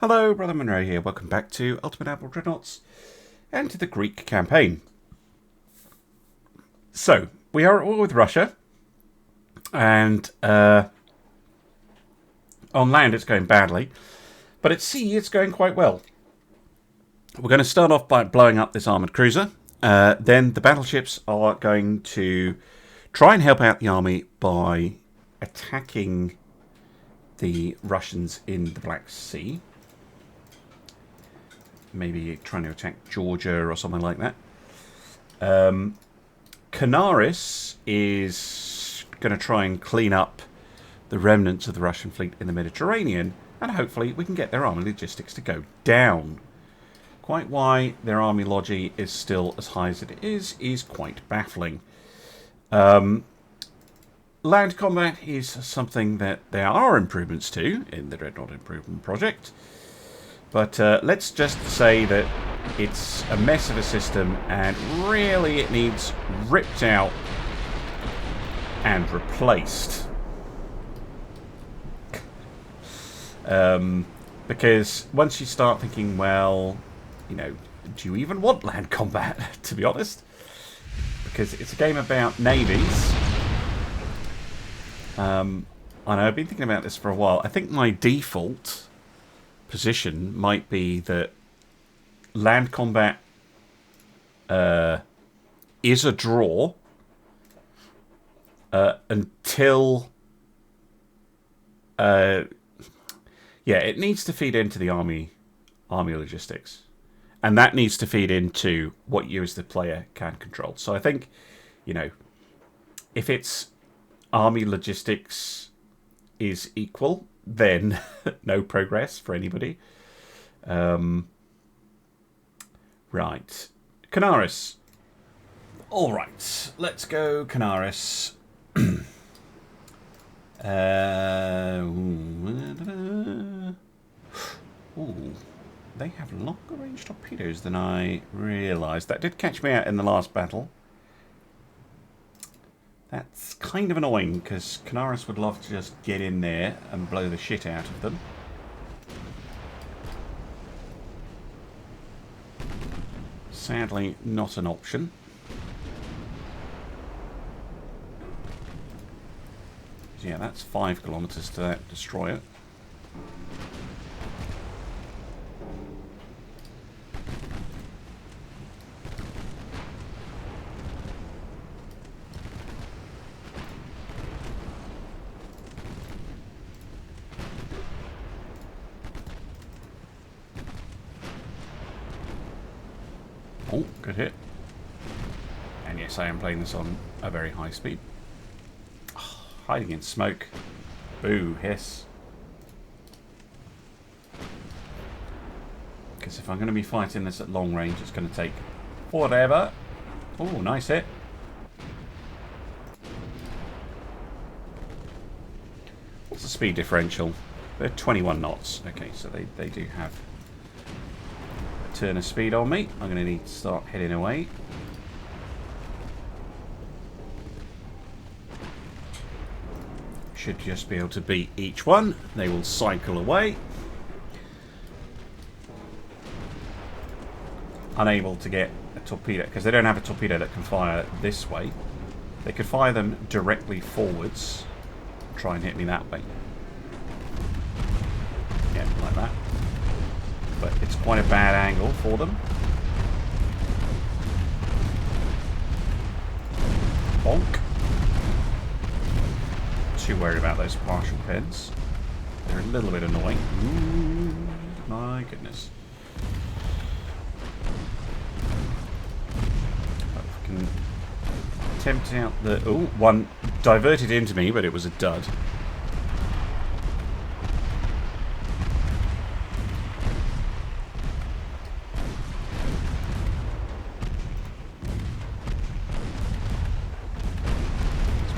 Hello, Brother Monroe here. Welcome back to Ultimate Admiral Dreadnoughts and to the Greek campaign. So, we are at war with Russia, and on land it's going badly, but at sea it's going quite well. We're going to start off by blowing up this armoured cruiser. Then the battleships are going to try and help out the army by attacking the Russians in the Black Sea. Maybe trying to attack Georgia or something like that. Connerney is going to try and clean up the remnants of the Russian fleet in the Mediterranean, and hopefully we can get their army logistics to go down. Quite why their army logi is still as high as it is quite baffling. Land combat is something that there are improvements to in the Dreadnought Improvement Project. But let's just say that it's a mess of a system and really it needs ripped out and replaced. Because once you start thinking, well, you know, do you even want land combat, to be honest? Because it's a game about navies. I know I've been thinking about this for a while. I think my default position might be that land combat is a draw until it needs to feed into the army logistics, and that needs to feed into what you as the player can control. So I think, you know, if it's army logistics is equal, then no progress for anybody. Right. Connerney. Alright, let's go Connerney. Ooh, they have longer range torpedoes than I realised. That did catch me out in the last battle. That's kind of annoying, because Connerney would love to just get in there and blow the shit out of them. Sadly, not an option. Yeah, that's 5 kilometres to that destroyer. Oh, good hit. And yes, I am playing this on a very high speed. Oh, hiding in smoke. Boo, hiss. Because if I'm going to be fighting this at long range, it's going to take forever. Oh, nice hit. What's the speed differential? They're 21 knots. Okay, so they do have turn of speed on me. I'm going to need to start heading away. Should just be able to beat each one. They will cycle away. Unable to get a torpedo, because they don't have a torpedo that can fire this way. They could fire them directly forwards. Try and hit me that way. Yeah, like that. But it's quite a bad angle for them. Bonk. Too worried about those partial pens. They're a little bit annoying. Ooh, my goodness. If I can tempt out the... Oh, one diverted into me, but it was a dud.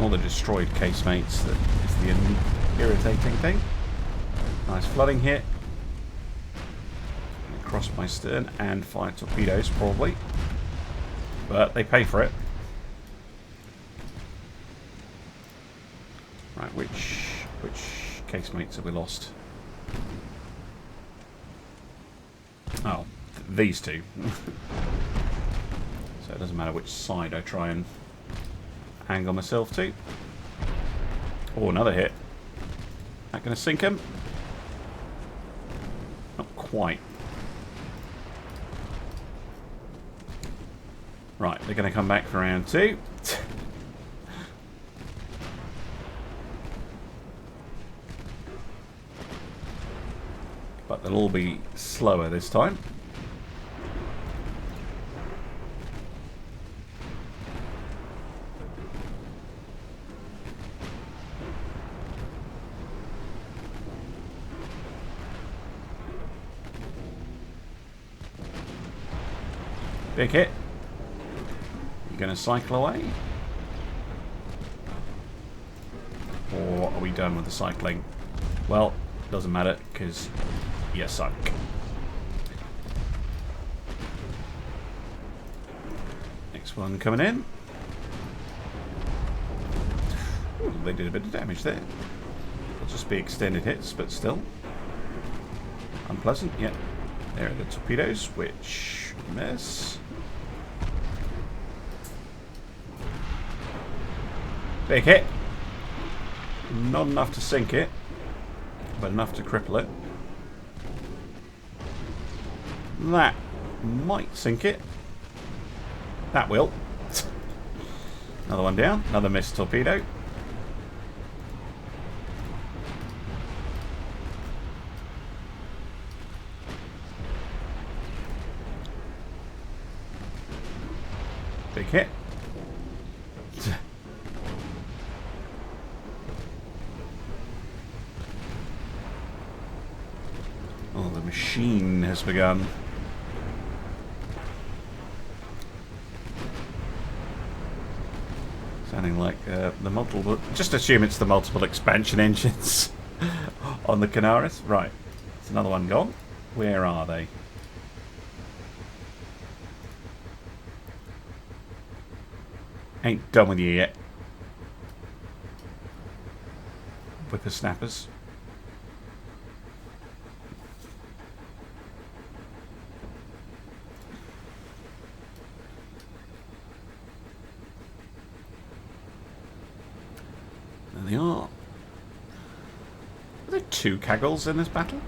All the destroyed casemates that is the irritating thing. Nice flooding hit. Across my stern and fire torpedoes probably, but they pay for it. Right, which casemates have we lost? Oh, these two. So it doesn't matter which side I try and angle myself to. Oh, another hit. That going to sink him? Not quite. Right, they're going to come back for round 2. But they'll all be slower this time. Big hit. You going to cycle away? Or are we done with the cycling? Well, doesn't matter, because you suck. Next one coming in. Ooh, they did a bit of damage there. It'll just be extended hits, but still. Unpleasant, yeah. There are the torpedoes, which miss. Big hit. Not enough to sink it, but enough to cripple it. That might sink it. That will. Another one down. Another missed torpedo. Big hit. Oh, the machine has begun. Sounding like the multiple... Just assume it's the multiple expansion engines on the Canaris. Right. It's another one gone. Where are they? Ain't done with you yet. Whippersnappers. There they are. Are there 2 Kaggles in this battle?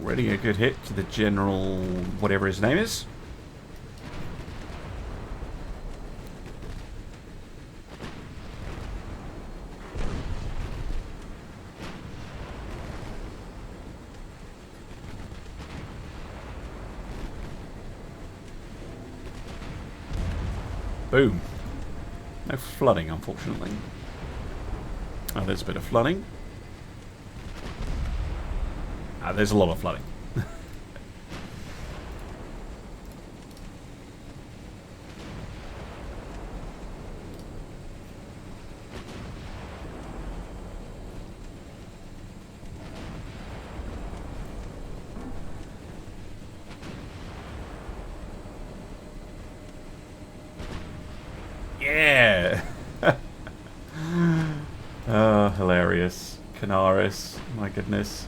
Already a good hit to the general, whatever his name is. Boom. No flooding, unfortunately. Oh, there's a bit of flooding. Ah, there's a lot of flooding. Yeah! Oh, hilarious. Canaris, my goodness.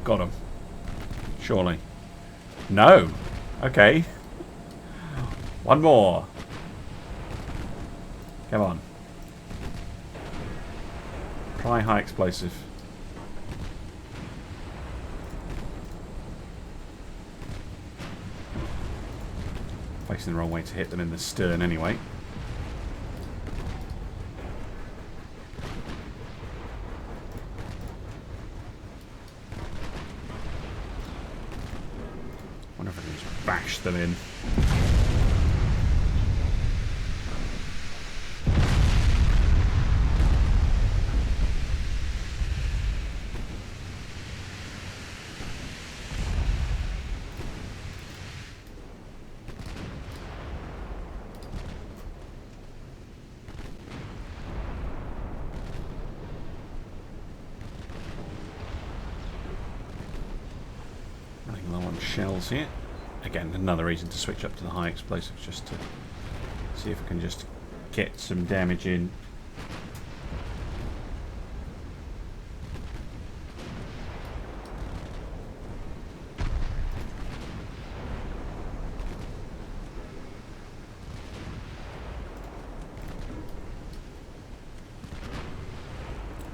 Got him. Surely. No. Okay. One more. Come on. Try high explosive. Facing the wrong way to hit them in the stern anyway. Wonder if I can just bash them in. on shells here. Again, another reason to switch up to the high explosives, just to see if I can just get some damage in.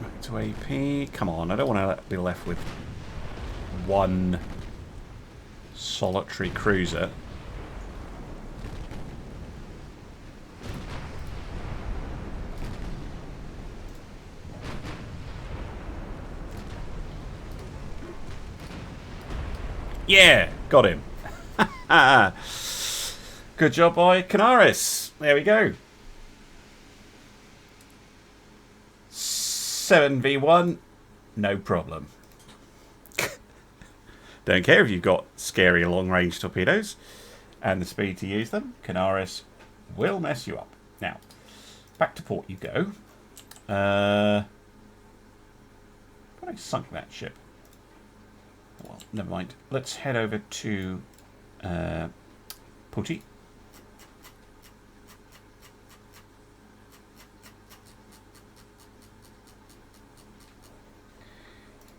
Back to AP. Come on, I don't want to be left with one solitary cruiser. Yeah, got him. Good job, boy. Canaris. There we go. 7v1. No problem. Don't care if you've got scary long-range torpedoes and the speed to use them. Canaris will mess you up. Now, back to port you go. But I sunk that ship. Well, never mind. Let's head over to Putty.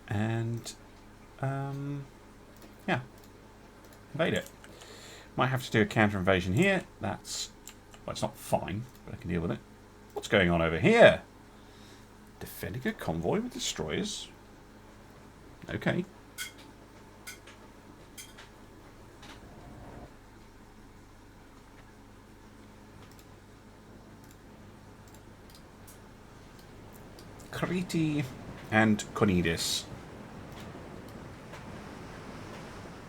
And yeah, invade it. Might have to do a counter invasion here. That's, well, it's not fine, but I can deal with it. What's going on over here? Defending a convoy with destroyers. Okay. Kriti and Conidis.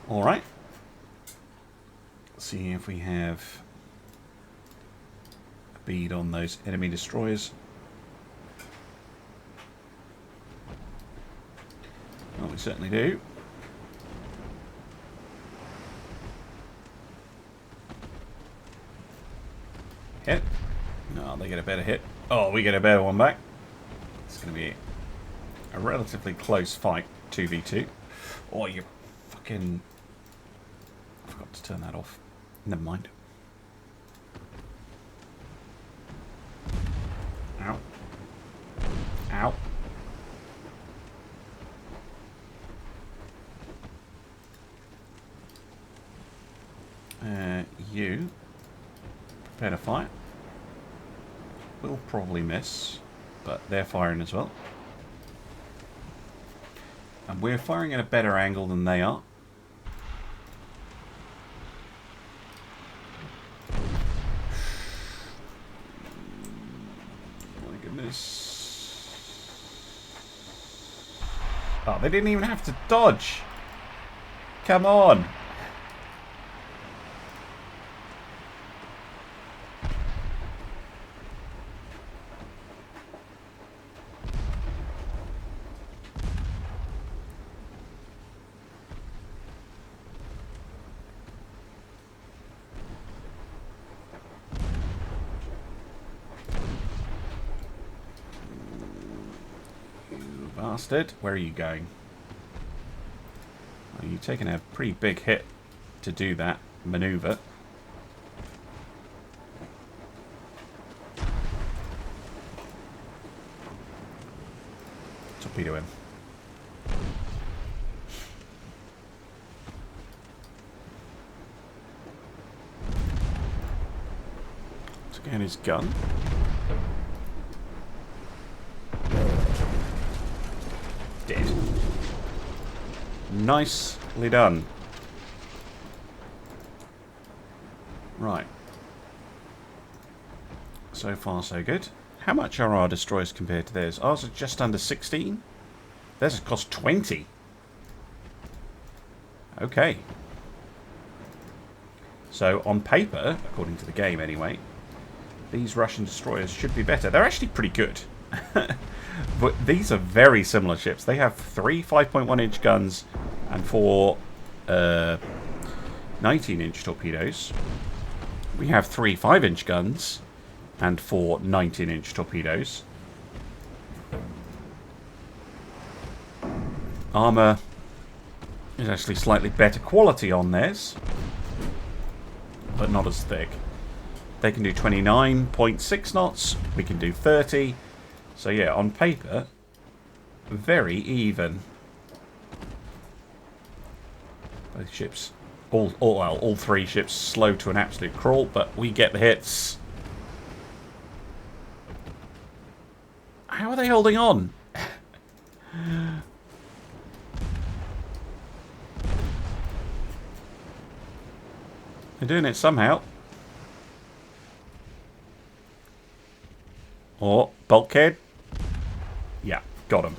Alright. See if we have a bead on those enemy destroyers. Well, we certainly do. Hit. No, they get a better hit. Oh, we get a better one back. It's going to be a relatively close fight, 2v2. Oh, you fucking... I forgot to turn that off. Never mind. Ow. Ow. You prepare to fight. We'll probably miss, but they're firing as well. And we're firing at a better angle than they are. My goodness. Oh, they didn't even have to dodge. Come on. Bastard. Where are you going? Well, you've taken a pretty big hit to do that maneuver. Torpedo him. Took out his gun. Dead. Nicely done. Right. So far, so good. How much are our destroyers compared to theirs? Ours are just under 16. Theirs has cost 20. Okay. So, on paper, according to the game anyway, these Russian destroyers should be better. They're actually pretty good. But these are very similar ships. They have 3 5.1-inch guns and 4 19-inch torpedoes. We have 3 5-inch guns and 4 19-inch torpedoes. Armour There's actually slightly better quality on theirs, but not as thick. They can do 29.6 knots. We can do 30. So yeah, on paper, very even. Both ships, all three ships slow to an absolute crawl, but we get the hits. How are they holding on? They're doing it somehow. Oh, bulkhead. Yeah, got him.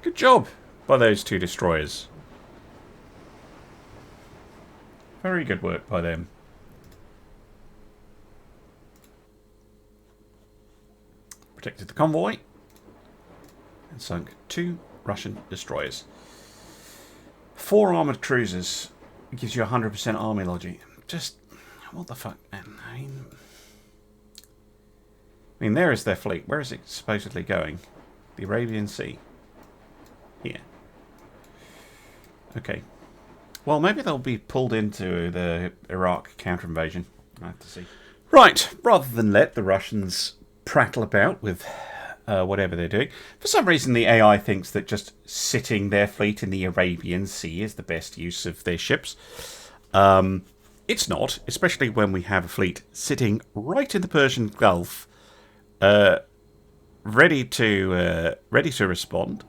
Good job by those two destroyers. Very good work by them. Protected the convoy. And sunk 2 Russian destroyers. 4 armoured cruisers. It gives you 100% army logic. Just, what the fuck, man? I mean, there is their fleet. Where is it supposedly going? The Arabian Sea. Here. Okay. Well, maybe they'll be pulled into the Iraq counter-invasion. I have to see. Right. Rather than let the Russians prattle about with whatever they're doing, for some reason the AI thinks that just sitting their fleet in the Arabian Sea is the best use of their ships. It's not, especially when we have a fleet sitting right in the Persian Gulf, ready to respond.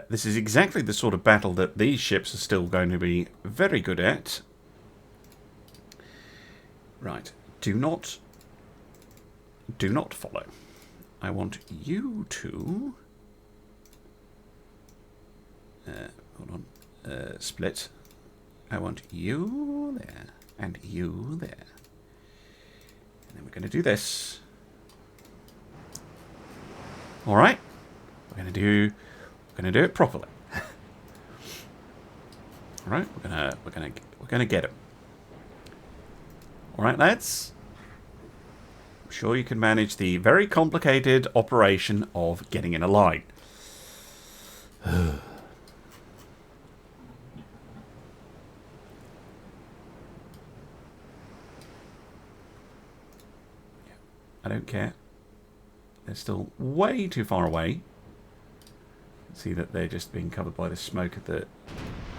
This is exactly the sort of battle that these ships are still going to be very good at. Right. Do not follow. I want you to... hold on. Split. I want you there. And you there. And then we're going to do this. Alright. We're going to do it properly. All right, we're gonna get him. All right, lads. I'm sure you can manage the very complicated operation of getting in a line. I don't care. They're still way too far away. See that they're just being covered by the smoke of the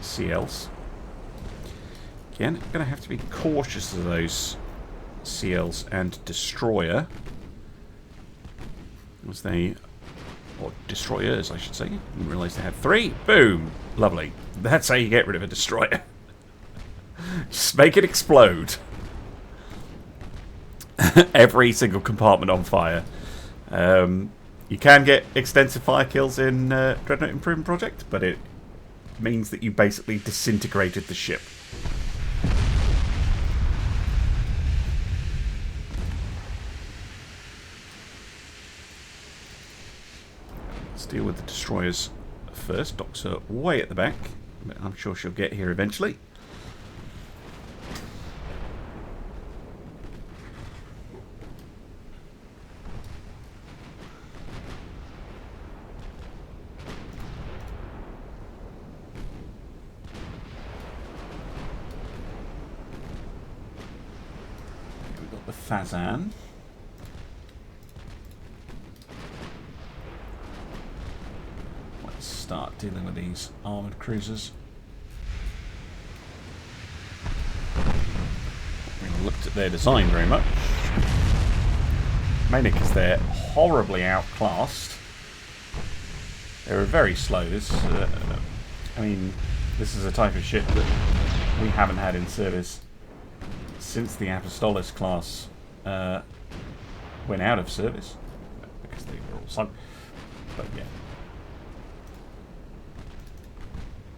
CLs. Again, I'm going to have to be cautious of those CLs and destroyer. As they... or destroyers, I should say. I didn't realise they had 3. Boom! Lovely. That's how you get rid of a destroyer. Just make it explode. Every single compartment on fire. You can get extensive fire kills in Dreadnought Improvement Project, but it means that you basically disintegrated the ship. Let's deal with the destroyers first. Docks are way at the back, but I'm sure she'll get here eventually. Fazan. Let's start dealing with these armoured cruisers. We haven't looked at their design very much. Mainly because they're horribly outclassed. They're very slow. I mean, this is a type of ship that we haven't had in service since the Apostolos class went out of service because they were all sunk. But yeah,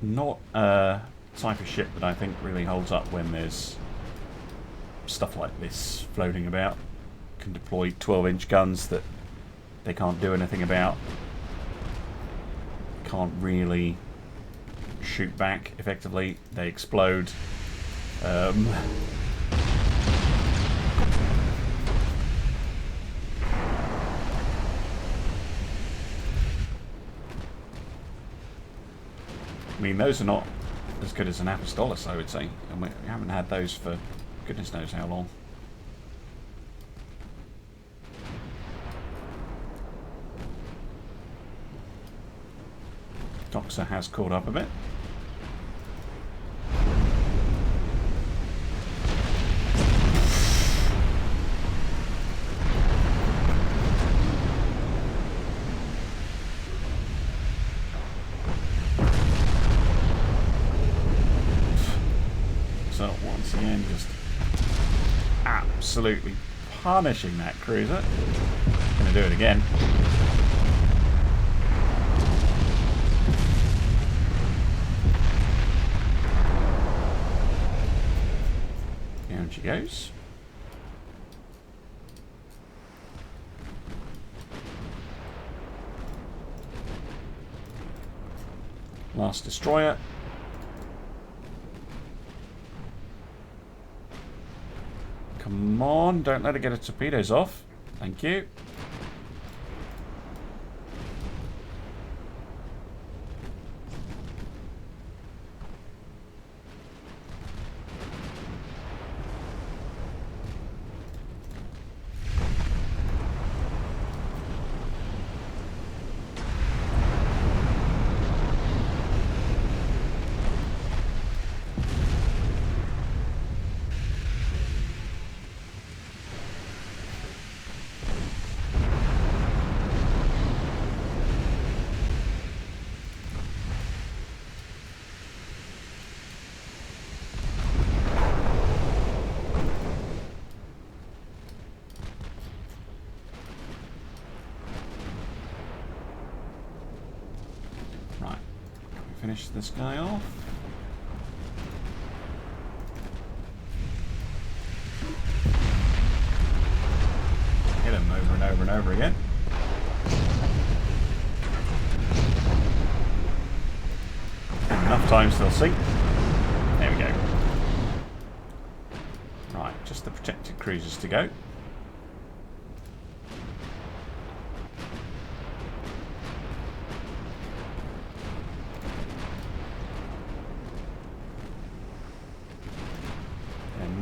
not a type of ship that I think really holds up when there's stuff like this floating about. Can deploy 12-inch guns that they can't do anything about. Can't really shoot back effectively. They explode. I mean, those are not as good as an Apostolus, I would say. And we haven't had those for goodness knows how long. Doxa has caught up a bit. So once again, just absolutely punishing that cruiser. Gonna do it again. Down she goes. Last destroyer. Come on, don't let it get its torpedoes off. Thank you. Finish this guy off. Hit him over and over and over again. Enough times they'll sink. There we go. Right, just the protected cruisers to go.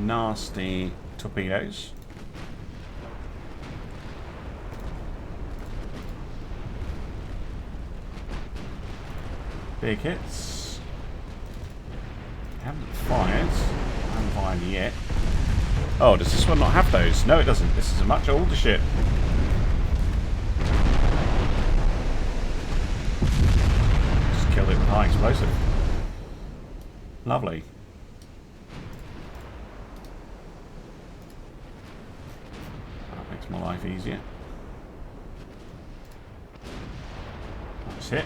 Nasty torpedoes. Big hits. Haven't fired. Haven't fired yet. Oh, does this one not have those? No, it doesn't. This is a much older ship. Just killed it with high explosive. Lovely. My life easier. Nice hit.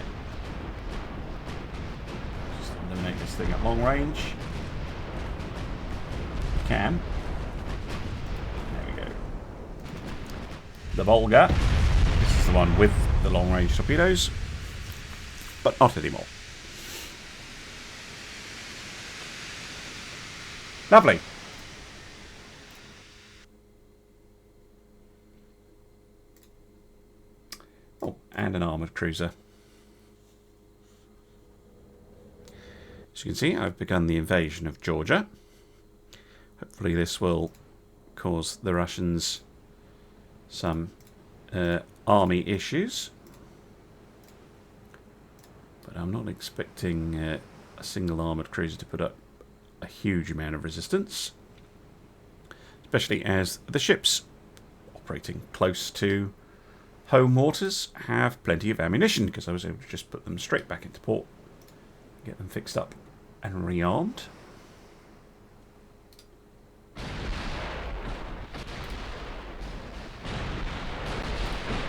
Just eliminate this thing at long range. Can. There we go. The Volga. This is the one with the long range torpedoes, but not anymore. Lovely. And an armoured cruiser. As you can see, I've begun the invasion of Georgia. Hopefully this will cause the Russians some army issues. But I'm not expecting a single armoured cruiser to put up a huge amount of resistance. Especially as the ships operating close to home waters have plenty of ammunition, because I was able to just put them straight back into port, get them fixed up and rearmed.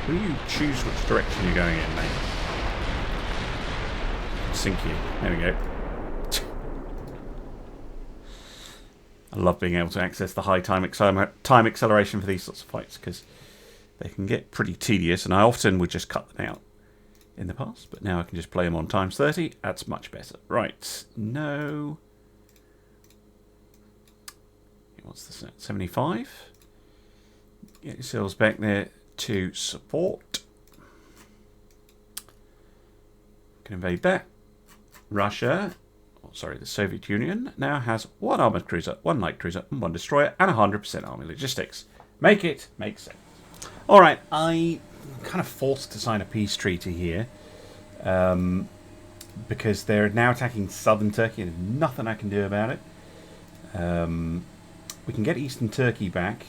Will you choose which direction you're going in, mate? Sink you. There we go. I love being able to access the high time acceleration for these sorts of fights, because they can get pretty tedious, and I often would just cut them out in the past, but now I can just play them on times 30. That's much better. Right, no. What's this at? 75. Get yourselves back there to support. Can invade that. Russia, the Soviet Union, now has 1 armoured cruiser, 1 light cruiser, and 1 destroyer, and 100% army logistics. Make it make sense. Alright, I'm kind of forced to sign a peace treaty here. Because they're now attacking southern Turkey, and there's nothing I can do about it. We can get eastern Turkey back,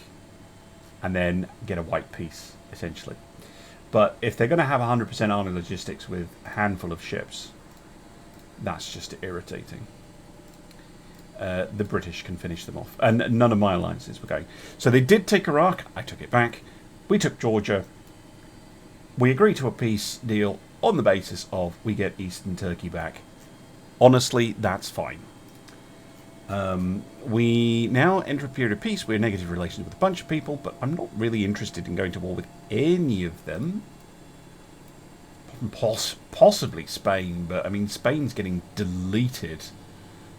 and then get a white peace, essentially. But if they're going to have 100% army logistics with a handful of ships, that's just irritating. The British can finish them off. And none of my alliances were going. So they did take Iraq. I took it back. We took Georgia. We agreed to a peace deal on the basis of we get eastern Turkey back. Honestly, that's fine. We now enter a period of peace. We're in negative relations with a bunch of people, but I'm not really interested in going to war with any of them. Possibly Spain, but I mean, Spain's getting deleted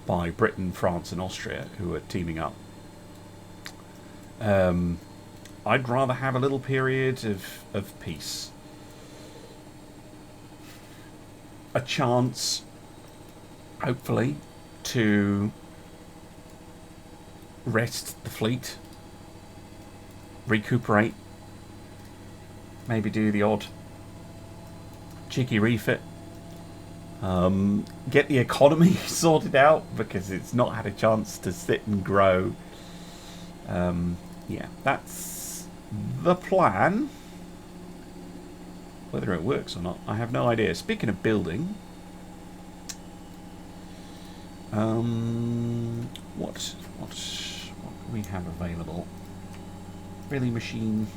by Britain, France, and Austria, who are teaming up. I'd rather have a little period of peace. A chance, hopefully, to rest the fleet, recuperate, maybe do the odd cheeky refit, get the economy sorted out because it's not had a chance to sit and grow. Yeah, that's the plan. Whether it works or not, I have no idea. Speaking of building, what we have available? Really, machine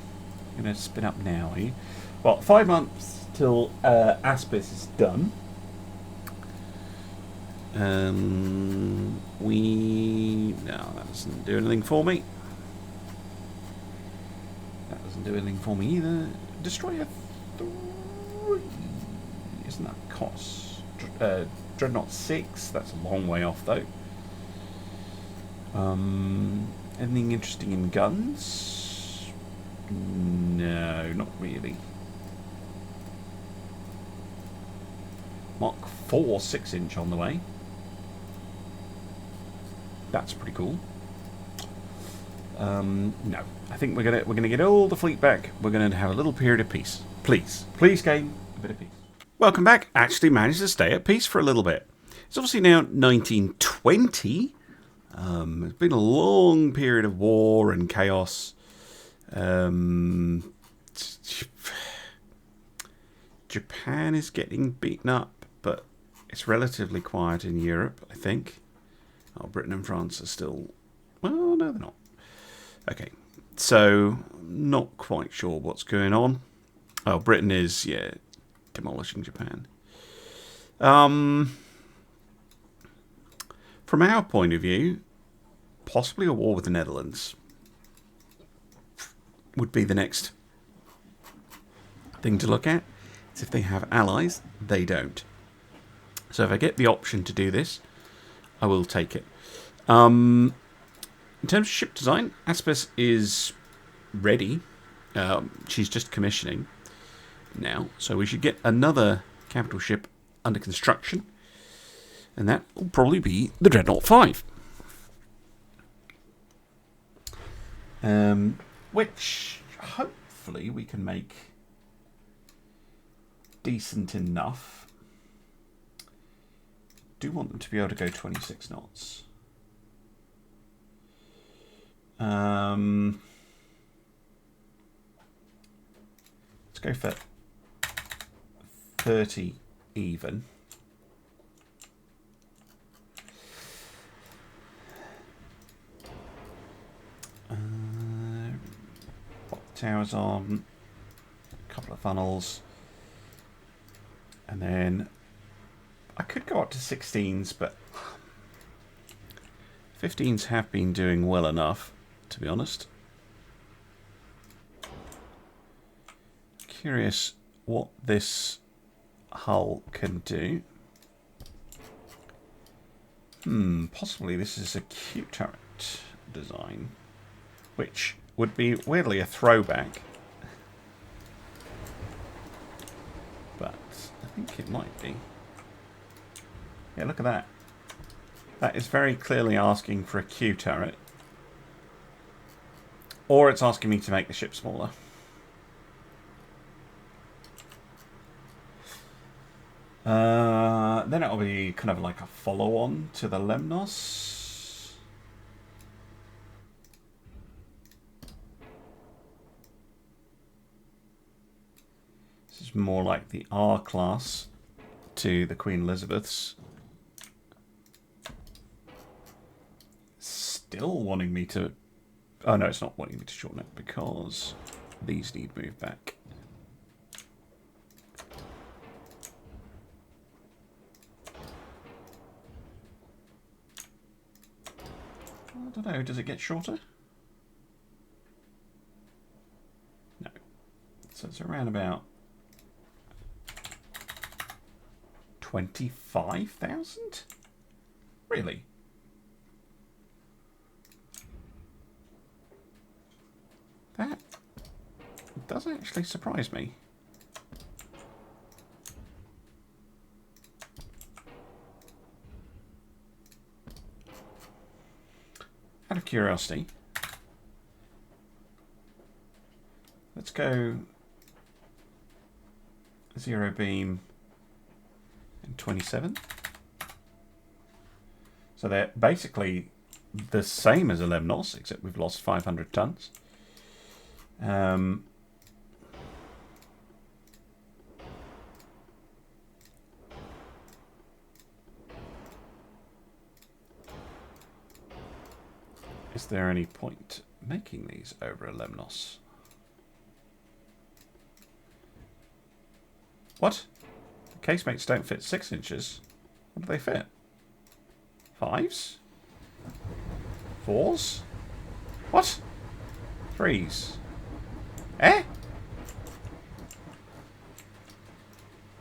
going to spin up now, are you? Well, 5 months till Aspis is done. No, that doesn't do anything for me. That doesn't do anything for me either. Destroyer 3, isn't that cost? Dreadnought 6, that's a long way off though. Anything interesting in guns? No, not really. Mark 4 6-inch on the way. That's pretty cool. No, I think we're gonna get all the fleet back. We're gonna have a little period of peace. Please, game, a bit of peace. Welcome back. Actually managed to stay at peace for a little bit. It's obviously now 1920. It's been a long period of war and chaos. Japan is getting beaten up, but it's relatively quiet in Europe, I think. Oh, Britain and France are still... Well, no, they're not. Okay, so not quite sure what's going on. Oh, Britain is, yeah, demolishing Japan. From our point of view, possibly a war with the Netherlands would be the next thing to look at. It's if they have allies, they don't. So if I get the option to do this, I will take it. In terms of ship design, Aspis is ready. She's just commissioning now, so we should get another capital ship under construction, and that will probably be the Dreadnought 5. Which hopefully we can make decent enough. Do want them to be able to go 26 knots. Let's go for 30 even. Pop the towers on, a couple of funnels, and then I could go up to 16s, but 15s have been doing well enough, to be honest. Curious what this hull can do. Possibly this is a cute turret design, which would be weirdly a throwback, but I think it might be. Yeah, look at that. That is very clearly asking for a Q turret. Or it's asking me to make the ship smaller. Then it'll be kind of like a follow-on to the Lemnos. This is more like the R class to the Queen Elizabeth's. Still wanting me to... Oh no, it's not wanting me to shorten it because these need moved back. I don't know, does it get shorter? No. So it's around about 25,000? Really? That does actually surprise me. Out of curiosity, let's go zero beam and 27. So they're basically the same as a Lemnos, except we've lost 500 tons. Is there any point making these over a Lemnos? What? The casemates don't fit 6 inches. What do they fit? 5s? 4s? What? 3s? Eh?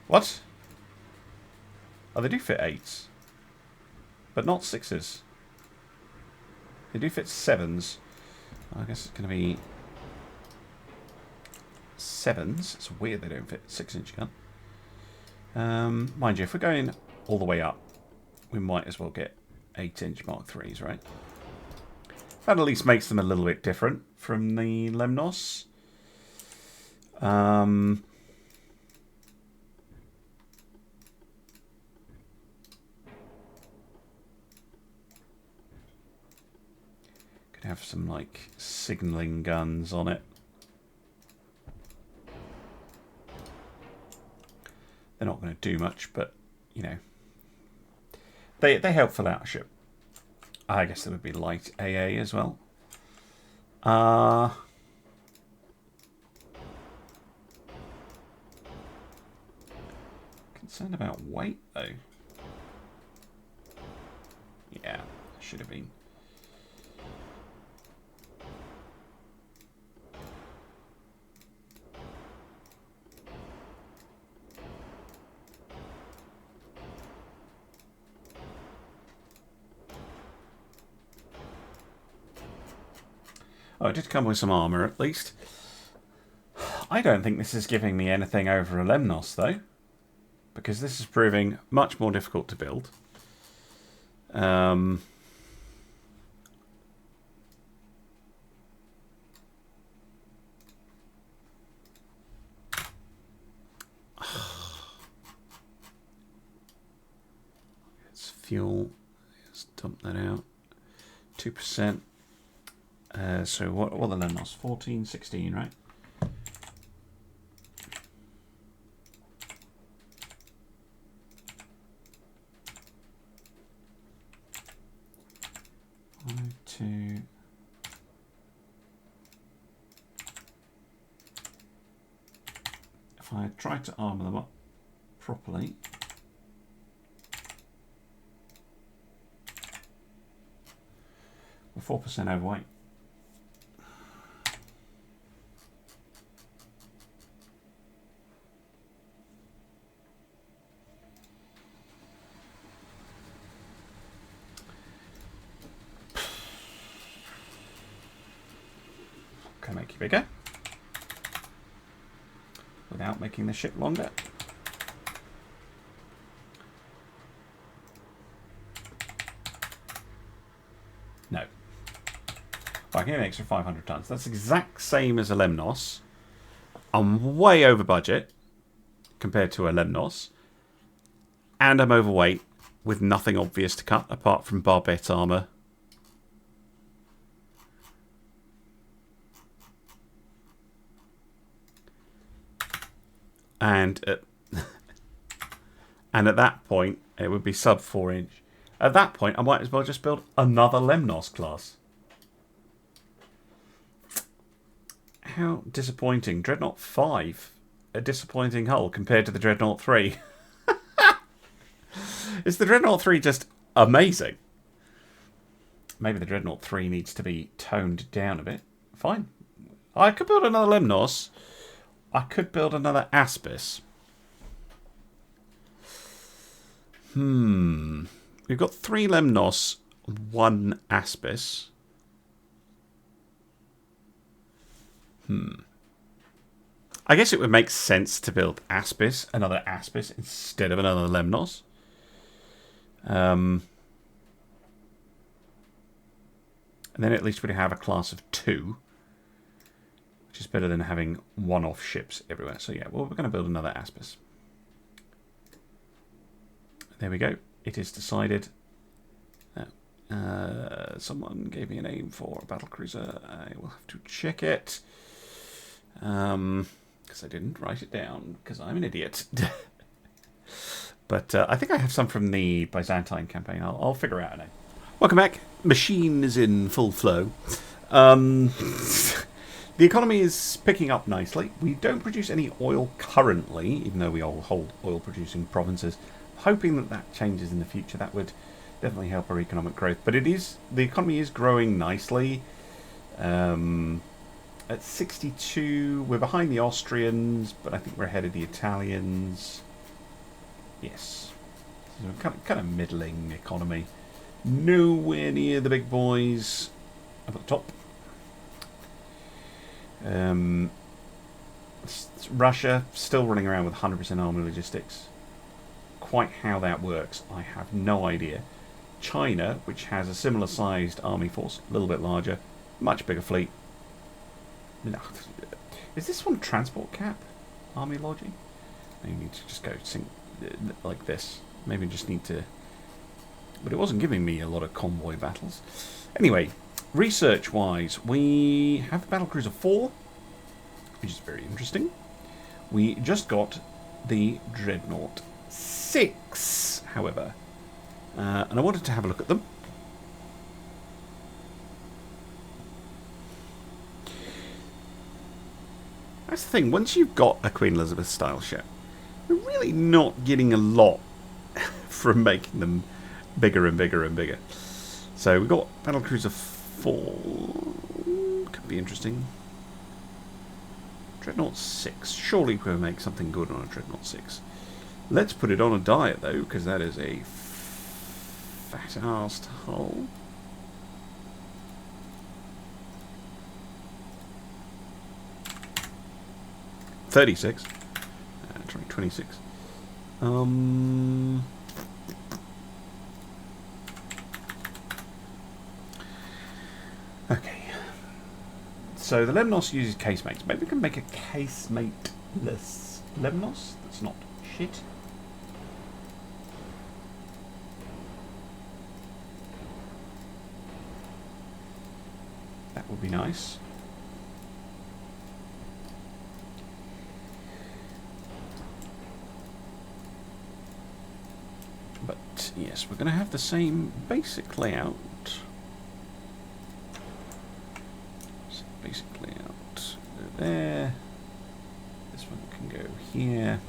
What? Oh, they do fit 8s. But not 6s. They do fit 7s. I guess it's going to be 7s. It's weird they don't fit 6-inch gun. Mind you, if we're going all the way up, we might as well get 8-inch Mark 3s, right? That at least makes them a little bit different from the Lemnos. Could have some like signaling guns on it. They're not going to do much, but you know, they help fill out a ship. I guess there would be light AA as well. Concerned about weight though. Yeah, should have been. Oh, it did come with some armour, at least. I don't think this is giving me anything over a Lemnos, though. Because this is proving much more difficult to build. It's fuel. Let's dump that out. 2%. So what are the Lemnos? 14, 16, right? If I try to armour them up properly, we're 4% overweight. Can I make you bigger without making the ship longer? No. I can get an extra 500 tons. That's the exact same as a Lemnos. I'm way over budget compared to a Lemnos. And I'm overweight with nothing obvious to cut apart from Barbette armor. And at that point, it would be sub 4 inch. At that point, I might as well just build another Lemnos class. How disappointing. Dreadnought 5. A disappointing hull compared to the Dreadnought 3. Is the Dreadnought 3 just amazing? Maybe the Dreadnought 3 needs to be toned down a bit. Fine. I could build another Lemnos. I could build another Aspis. We've got 3 Lemnos, 1 Aspis. I guess it would make sense to build Aspis, another Aspis, instead of another Lemnos. And then at least we'd have a class of 2. Which is better than having one-off ships everywhere. So yeah, well, we're going to build another Aspis. There we go. It is decided. Someone gave me a name for a battlecruiser. I will have to check it. Because I didn't write it down, because I'm an idiot. But I think I have some from the Byzantine campaign. I'll figure out a name. Welcome back. Machine is in full flow. The economy is picking up nicely. We don't produce any oil currently, even though we all hold oil-producing provinces. Hoping that that changes in the future. That would definitely help our economic growth. But the economy is growing nicely. At 62, we're behind the Austrians, but I think we're ahead of the Italians. Yes. So kind of middling economy. Nowhere near the big boys up at the top. Russia still running around with 100% army logistics. Quite how that works, I have no idea. China, which has a similar sized army force, a little bit larger, much bigger fleet. No. Is this one transport cap? Army lodging? You need to just go sink like this. Maybe just need to... But it wasn't giving me a lot of convoy battles. Anyway, research-wise, we have the Battlecruiser 4, which is very interesting. We just got the Dreadnought 6, however. And I wanted to have a look at them. That's the thing, once you've got a Queen Elizabeth style ship, you're really not getting a lot from making them bigger and bigger and bigger. So we've got Battlecruiser 4. Could be interesting. Dreadnought 6. Surely we'll make something good on a Dreadnought 6. Let's put it on a diet though, because that is a fat-assed hull. $36. 26. Okay. So the Lemnos uses casemates. Maybe we can make a casemate-less Lemnos. That's not shit. That would be nice. But yes, we're going to have the same basic layout. Basic layout. Go there. This one can go here.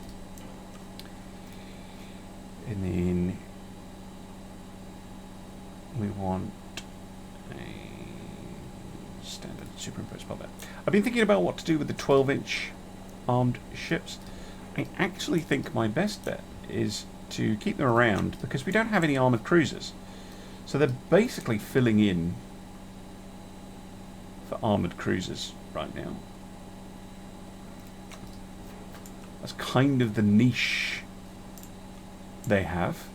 And then we want a standard superimposed combat. I've been thinking about what to do with the 12-inch armed ships. I actually think my best bet is to keep them around because we don't have any armoured cruisers. So they're basically filling in for armoured cruisers right now. That's kind of the niche they have.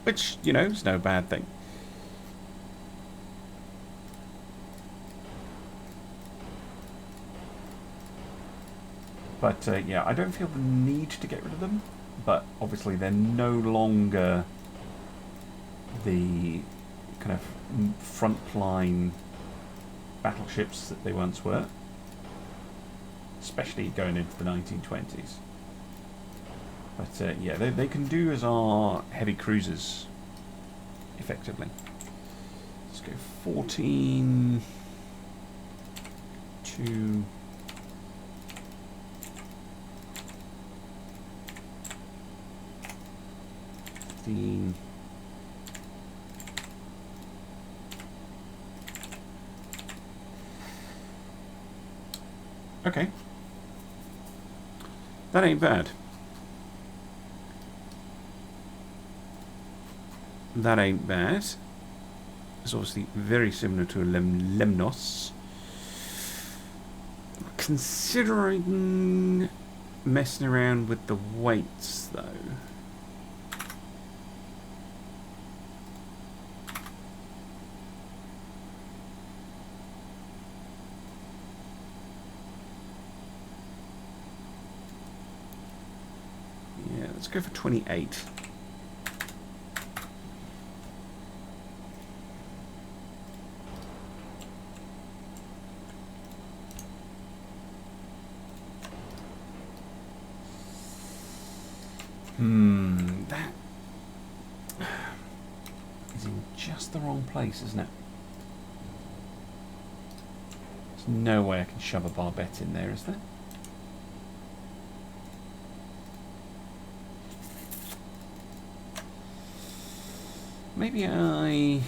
Which, you know, is no bad thing. But yeah, I don't feel the need to get rid of them. But obviously they're no longer the kind of frontline battleships that they once were. Especially going into the 1920s. But yeah, they can do as our heavy cruisers, effectively. Let's go 14 to 15. Okay. That ain't bad. That ain't bad. It's obviously very similar to a Lemnos. Considering messing around with the weights, though. Yeah, let's go for 28. That is in just the wrong place, isn't it? There's no way I can shove a barbette in there, is there? Maybe I...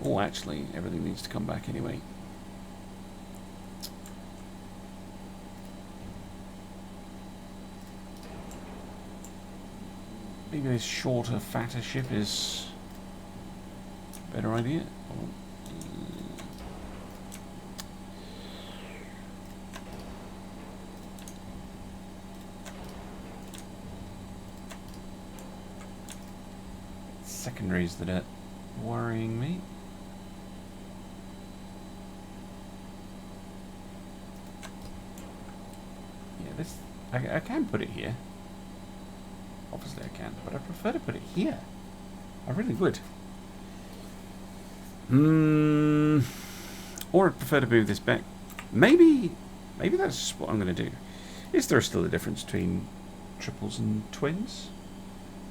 oh, actually, everything needs to come back anyway. Maybe this shorter, fatter ship is a better idea. Secondaries that are worrying me. Yeah, this I can put it here. Obviously I can, but I prefer to put it here. I really would. Or I'd prefer to move this back. Maybe that's what I'm going to do. Is there still a difference between triples and twins?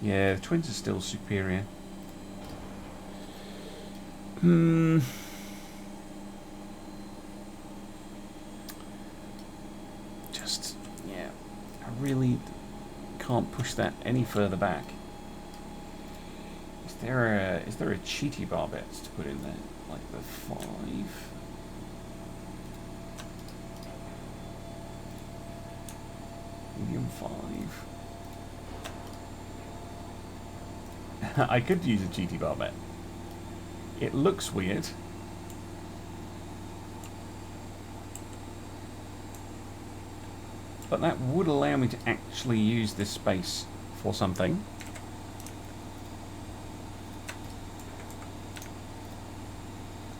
Yeah, the twins are still superior. Just, yeah, I really can't push that any further back. Is there a cheaty barbette to put in there, like the 5? Medium 5. I could use a cheaty barbette. It looks weird. But that would allow me to actually use this space for something.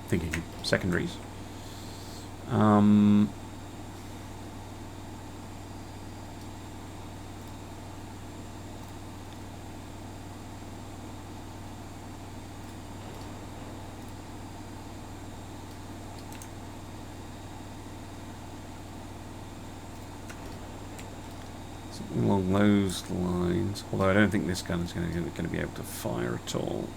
Thinking secondaries. Along those lines, although I don't think this gun is going to be able to fire at all.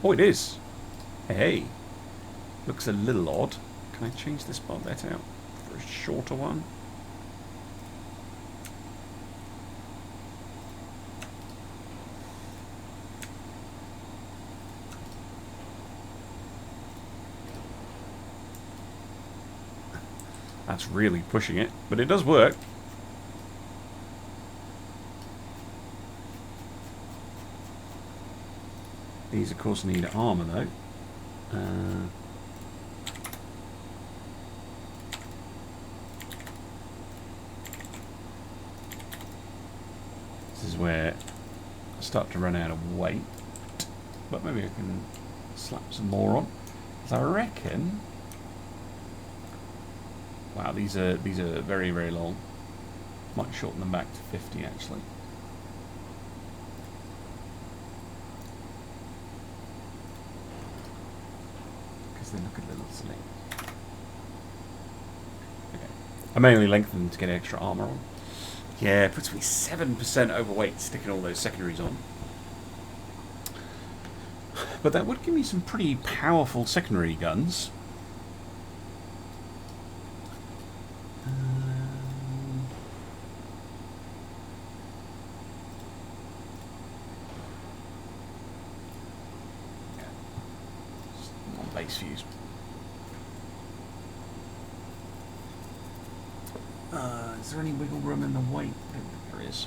Oh, it is. Hey, looks a little odd. Can I change this barbette out for a shorter one? That's really pushing it, but it does work. These, of course, need armour, though. This is where start to run out of weight. But maybe I can slap some more on. Because I reckon... Wow, these are very, very long. Might shorten them back to 50 actually. Because they look a little silly. Okay. I may only lengthen them to get extra armour on. Yeah, it puts me 7% overweight sticking all those secondaries on. But that would give me some pretty powerful secondary guns. Base fuse. Is there any wiggle room in the weight? I don't think there is.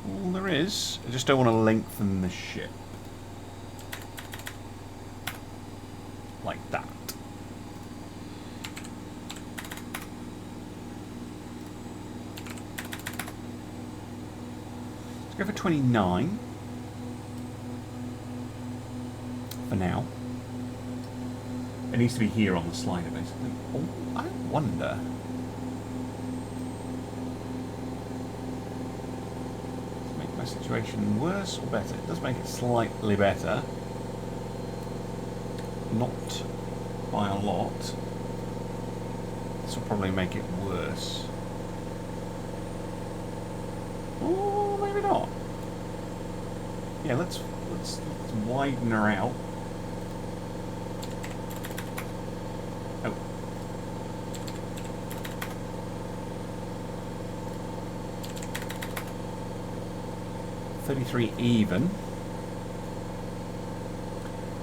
Well, there is. I just don't want to lengthen the ship. Like that. Let's go for 29. For now. It needs to be here on the slider, basically. Oh, I wonder. Does it make my situation worse or better? It does make it slightly better. Not by a lot. This will probably make it worse. Oh, maybe not. Yeah, let's widen her out. Oh. $33 even.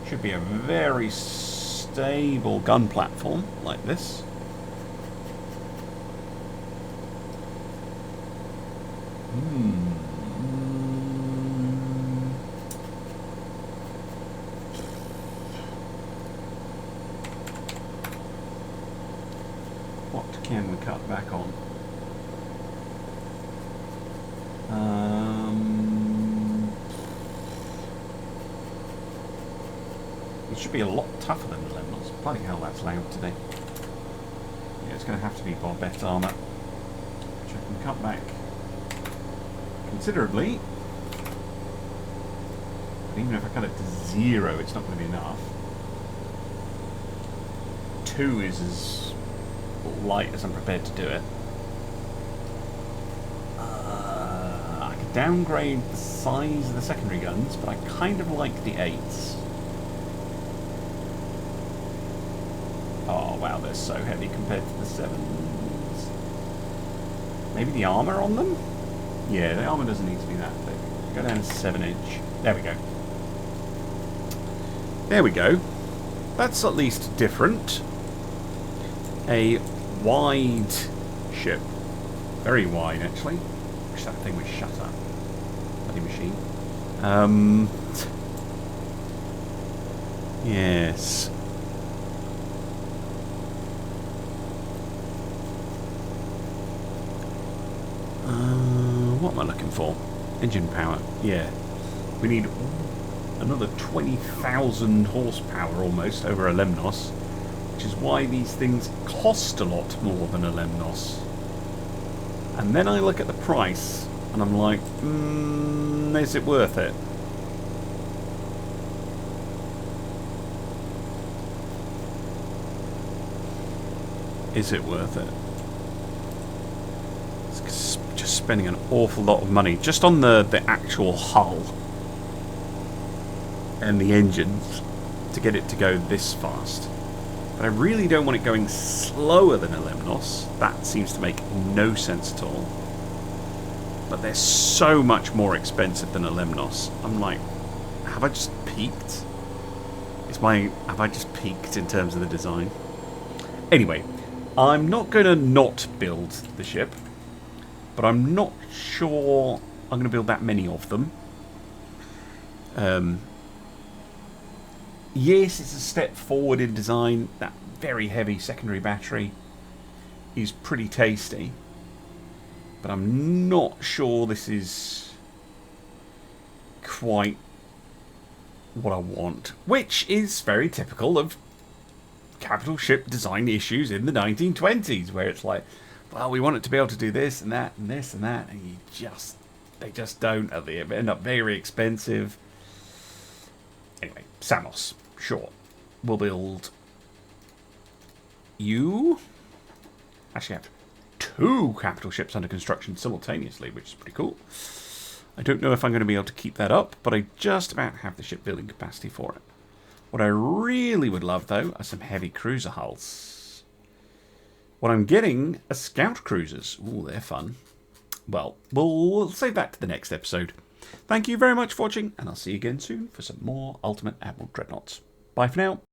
Should be a very stable gun platform like this. What can we cut back on? It should be a lot tougher than the Lemnos. Bloody hell, that's loud today. Yeah, it's going to have to be barbette armour, which I can cut back considerably. But even if I cut it to 0, it's not going to be enough. 2 is as light as I'm prepared to do it. I could downgrade the size of the secondary guns, but I kind of like the 8s. Oh wow, they're so heavy compared to the 7s. Maybe the armour on them? Yeah, the armour doesn't need to be that thick. Go down to 7-inch. There we go. There we go. That's at least different. A wide ship. Very wide, actually. Wish that thing was shut up. Bloody machine. Yes. What am I looking for? Engine power. Yeah. We need another 20,000 horsepower almost over a Lemnos, which is why these things cost a lot more than a Lemnos. And then I look at the price and I'm like, is it worth it? Is it worth it? It's just spending an awful lot of money just on the actual hull and the engines to get it to go this fast. But I really don't want it going slower than a Lemnos. That seems to make no sense at all. But they're so much more expensive than a Lemnos. I'm like, have I just peaked? Have I just peaked in terms of the design? Anyway, I'm not going to not build the ship, but I'm not sure I'm going to build that many of them. Yes, it's a step forward in design. That very heavy secondary battery is pretty tasty. But I'm not sure this is quite what I want. Which is very typical of capital ship design issues in the 1920s, where it's like, well, we want it to be able to do this and that and this and that, and they just don't. They end up very expensive. Anyway, Samos, sure. We'll build you. Actually, I have 2 capital ships under construction simultaneously, which is pretty cool. I don't know if I'm going to be able to keep that up, but I just about have the shipbuilding capacity for it. What I really would love, though, are some heavy cruiser hulls. What I'm getting are scout cruisers. Ooh, they're fun. Well, we'll save that to the next episode. Thank you very much for watching, and I'll see you again soon for some more Ultimate Admiral Dreadnoughts. Bye for now.